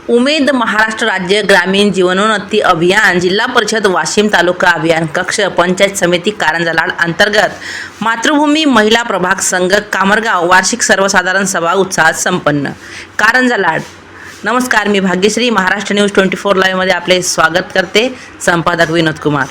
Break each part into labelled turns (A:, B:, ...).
A: उमेद महाराष्ट्र राज्य ग्रामीण जीवनोन्नती अभियान जिल्हा परिषद वाशिम तालुका अभियान कक्ष पंचायत समिती कारंजा अंतर्गत मातृभूमी महिला प्रभाग संघ कामरगाव वार्षिक सर्वसाधारण सभा उत्साहात संपन्न. कारंजा. नमस्कार, मी भाग्यश्री महाराष्ट्र न्यूज 24 लाईव्ह मध्ये आपले स्वागत करते. संपादक विनोद कुमार.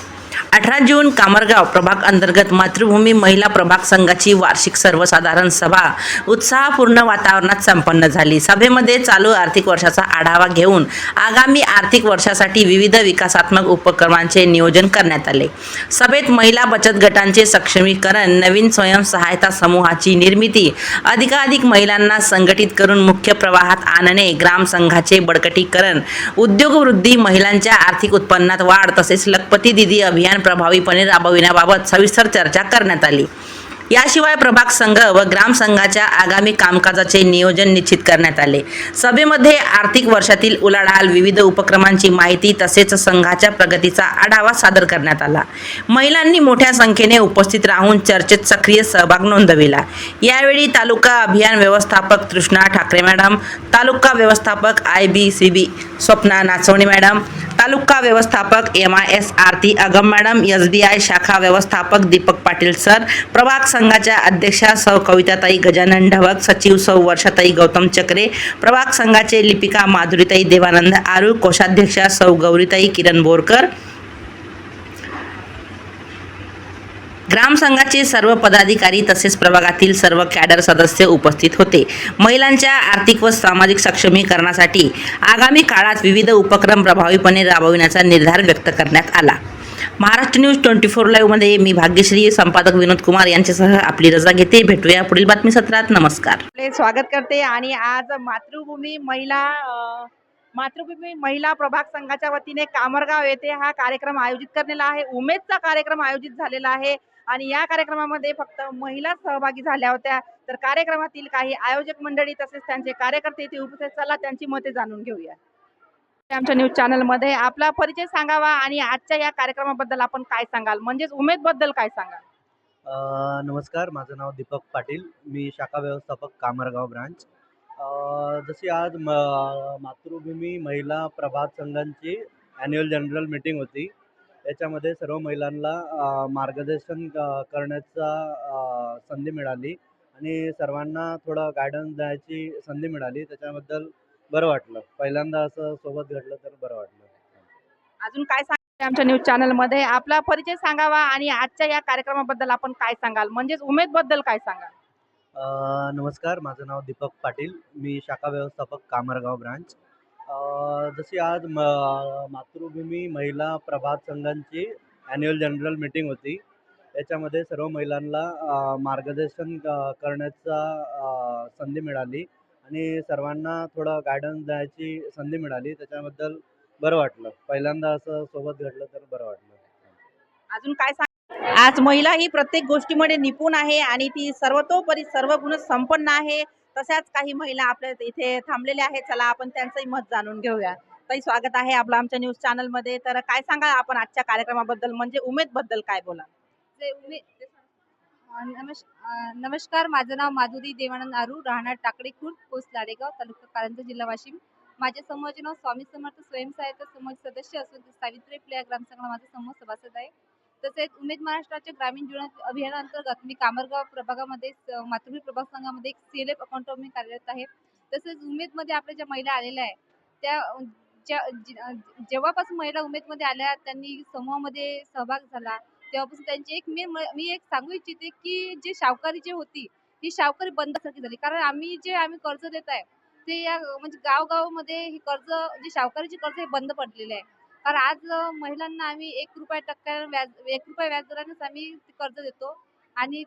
A: 18 जून कामरगाव प्रभाग अंतर्गत मातृभूमी महिला प्रभाग संघाची वार्षिक सर्वसाधारण सभा उत्साहपूर्ण वातावरणात संपन्न झाली. सभेमध्ये चालू आर्थिक वर्षाचा आढावा घेऊन आगामी आर्थिक वर्षासाठी विविध विकासात्मक उपक्रमांचे नियोजन करण्यात आले. सभेत महिला बचत गटांचे सक्षमीकरण, नवीन स्वयंसहायता समूहाची निर्मिती, अधिकाधिक महिलांना संघटित करून मुख्य प्रवाहात आणणे, ग्रामसंघाचे बळकटीकरण, उद्योगवृद्धी, महिलांच्या आर्थिक उत्पन्नात वाढ तसेच लखपती दीदी अभियान प्रभावीपणे राबविण्याबाबत सविस्तर चर्चा करण्यात आली. याशिवाय प्रभाग संघ व ग्रामसंघाच्या आगामी कामकाजाचे नियोजन निश्चित करण्यात आले. सभेमध्ये आर्थिक वर्षातील उलाढाल, विविध उपक्रमांची माहिती तसेच संघाच्या प्रगतीचा आढावा सादर करण्यात आला. महिलांनी मोठ्या संख्येने उपस्थित राहून चर्चेत सक्रिय सहभाग नोंदविला. यावेळी तालुका अभियान व्यवस्थापक तृष्णा ठाकरे मॅडम, तालुका व्यवस्थापक IBCB स्वप्ना नाचवणे मॅडम, तालुका व्यवस्थापक MIS आरती अगम मॅडम, SBI शाखा व्यवस्थापक दीपक पाटील सर, प्रभाग संघाच्या अध्यक्षा सौ कविताताई गजानन ढवक, सचिव सौ वर्षाताई गौतम चक्रे, प्रभाग संघाचे लिपिका माधुरीताई देवानंद आरू, कोषाध्यक्षा सौ गौरीताई किरण बोरकर, ग्रामसंघाचे सर्व पदाधिकारी तसेच प्रभागातील सर्व कॅडर सदस्य उपस्थित होते. महिलांच्या आर्थिक व सामाजिक सक्षमीकरणासाठी आगामी काळात विविध उपक्रम प्रभावीपणे राबविण्याचा निर्धार व्यक्त करण्यात आला. महाराष्ट्र न्यूज 24 लाईव्ह मध्ये मी भाग्यश्री, संपादक विनोद कुमार यांच्यासह आपली रजा घेते. भेटूया पुढील बातमी सत्रात. नमस्कार.
B: स्वागत करते. आणि आज मातृभूमी महिला प्रभाग संघाच्या वतीने कामरगाव येथे हा कार्यक्रम आयोजित करण्यात आहे. उमेदचा कार्यक्रम आयोजित झालेला आहे आणि या कार्यक्रमामध्ये फक्त महिला सहभागी झाल्या होत्या. तर कार्यक्रमातील काही आयोजक मंडळी तसेच त्यांचे कार्यकर्ते इथे उपस्थित. चला त्यांची मते जाणून घेऊया. आमच्या न्यूज चॅनल मध्ये आपला परिचय सांगावा आणि आजच्या या कार्यक्रमाबद्दल आपण काय सांगाल, म्हणजेच उमेद बद्दल काय सांगाल?
C: नमस्कार, माझं नाव दीपक पाटील, मी शाखा व्यवस्थापक कामरगाव ब्रांच. जशी आज मातृभूमी महिला प्रभाग संघांची ॲन्युअल जनरल मीटिंग होती. याच्यामध्ये सर्व महिलांना मार्गदर्शन करण्याचा संधी मिळाली आणि सर्वांना थोडं गायडन्स द्यायची संधी मिळाली. त्याच्याबद्दल बरं वाटलं. पहिल्यांदा असं सोबत घडलं तर बरं वाटलं.
B: अजून काय सांगाल आमच्या न्यूज चॅनल मध्ये? आपला परिचय सांगावा आणि आजच्या या कार्यक्रमाबद्दल आपण काय सांगाल, म्हणजेच उमेद बद्दल काय सांगाल?
C: नमस्कार, माझं नाव दीपक पाटील, मी शाखा व्यवस्थापक कामरगाव ब्रांच. जशी आज मातृभूमी महिला प्रभाग संघांची ॲन्युअल जनरल मीटिंग होती. याच्यामध्ये सर्व महिलांना मार्गदर्शन करण्याचा संधी मिळाली आणि सर्वांना थोडं गायडन्स द्यायची संधी मिळाली. त्याच्याबद्दल बरं वाटलं. पहिल्यांदा असं सोबत घडलं तर बरं वाटलं.
B: अजून काय सांग? आज महिला ही प्रत्येक गोष्टीमध्ये निपुण आहे आणि ती सर्वतोपरी सर्व गुण संपन्न आहे. तशाच काही महिला आपल्या इथे थांबलेल्या आहेत. चला आपण त्यांचंही मत जाणून घेऊया. ताई, स्वागत आहे आपलं आमच्या न्यूज चॅनल मध्ये. तर काय सांगा आपण आजच्या कार्यक्रमाबद्दल, म्हणजे उमेद बद्दल काय बोला?
D: नमस्कार, माझं नाव माधुरी देवानंद आरू, राहणार टाकळी खुर्द, पोस्ट लाडेगाव, तालुका कारंजा, जिल्हा वाशिम. माझ्या समूहाचे नाव स्वामी समर्थ स्वयंसहायता समूह सदस्य असून सावित्री प्लेया ग्रामसंघ माझा समूह सभासद आहे. तसेच उमेद महाराष्ट्राच्या ग्रामीण जीवन अभियानाअंतर्गत मी कामरगाव प्रभागामध्ये मातृभूमी प्रभाग संघामध्ये एक CLF अकाउंट मी कार्यरत आहे. तसेच उमेदमध्ये आपल्या ज्या महिला आलेल्या आहेत त्या जेव्हापासून महिला उमेदमध्ये आल्या, त्यांनी समूहामध्ये सहभाग झाला, तेव्हापासून त्यांची मी एक सांगू इच्छिते की जे सावकारी जे होती ही सावकारी बंदसारखी झाली. कारण आम्ही कर्ज देत आहे ते या म्हणजे गावगावमध्ये ही कर्ज, जे सावकारीचे कर्ज हे बंद पडलेले आहे. कारण आज महिलांना आम्ही 1 रुपया व्याजदरानेच आम्ही कर्ज देतो आणि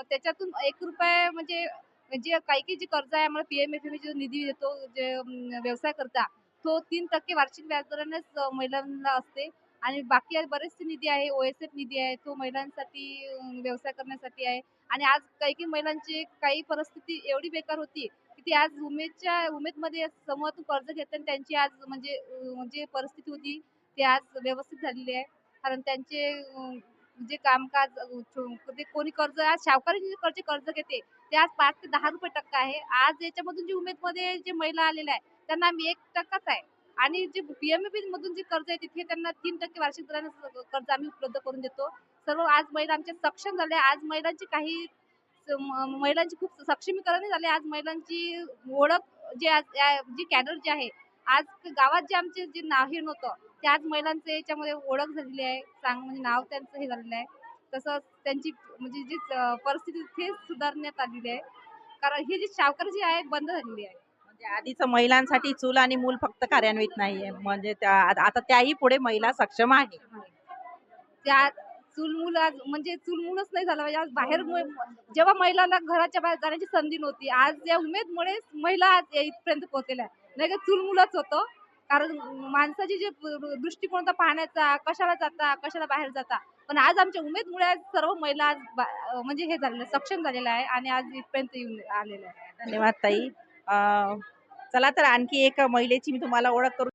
D: त्याच्यातून 1 रुपया म्हणजे जे काही जे कर्ज आहे आम्हाला PMFME जो निधी देतो, जे व्यवसाय करता, तो 3% वार्षिक व्याजदरानेच महिलांना असते. आणि बाकी बरेचसे निधी आहे, OSF निधी आहे, तो महिलांसाठी व्यवसाय करण्यासाठी आहे. आणि आज काही महिलांची काही परिस्थिती एवढी बेकार होती की ती आज उमेदमध्ये समूहातून कर्ज घेतात आणि त्यांची आज म्हणजे परिस्थिती होती ती आज व्यवस्थित झालेली आहे. कारण त्यांचे जे कामकाज ते कोणी कर्ज आज सावकारी कर्ज घेते ते आज 5 ते 10 रुपये टक्का आहे. आज याच्यामधून जी उमेदमध्ये जे महिला आलेल्या आहे त्यांना आम्ही 1% आहे. आणि जे PMFP मधून जे कर्ज आहे तिथे त्यांना 3% वार्षिक दराने कर्ज आम्ही उपलब्ध करून देतो. सर्व आज महिला आमच्या सक्षम झाल्या. आज महिलांची काही महिलांची खूप सक्षमीकरण झाले. आज महिलांची ओळख जे आज जी कॅडर जे आहे, आज गावात जे आमचे जे नाव हे नव्हतं, ते आज महिलांचे याच्यामध्ये ओळख झालेली आहे. म्हणजे नाव त्यांचं हे झालेलं आहे. तसंच त्यांची म्हणजे जी परिस्थिती ते सुधारण्यात आलेली आहे. कारण ही जी सावकारी जी आहे बंद झालेली आहे.
B: म्हणजे आधीचं महिलांसाठी चूल आणि मूल फक्त कार्यान्वित नाहीये, म्हणजे आता त्याही पुढे महिला सक्षम आहे.
D: त्या चूल-मूल आज म्हणजे चूल-मूलच नाही झालं पाहिजे. आज बाहेर जेव्हा महिलांना घराच्या बाहेर जाण्याची संधी नव्हती, आज या उमेदमुळे महिला आज इथपर्यंत पोहोचलेल्या आहे. नाही का चूल-मूलच होतं. कारण माणसाची जे दृष्टिकोन होता पाहण्याचा, कशाला जाता, कशाला बाहेर जाता. पण आज आमच्या उमेदमुळे आज सर्व महिला आज म्हणजे हे झालेलं सक्षम झालेलं आहे आणि आज इथपर्यंत येऊन आलेलं आहे.
B: धन्यवाद ताई. चला तर आणखी एक महिलेची मी तुम्हाला ओळख करून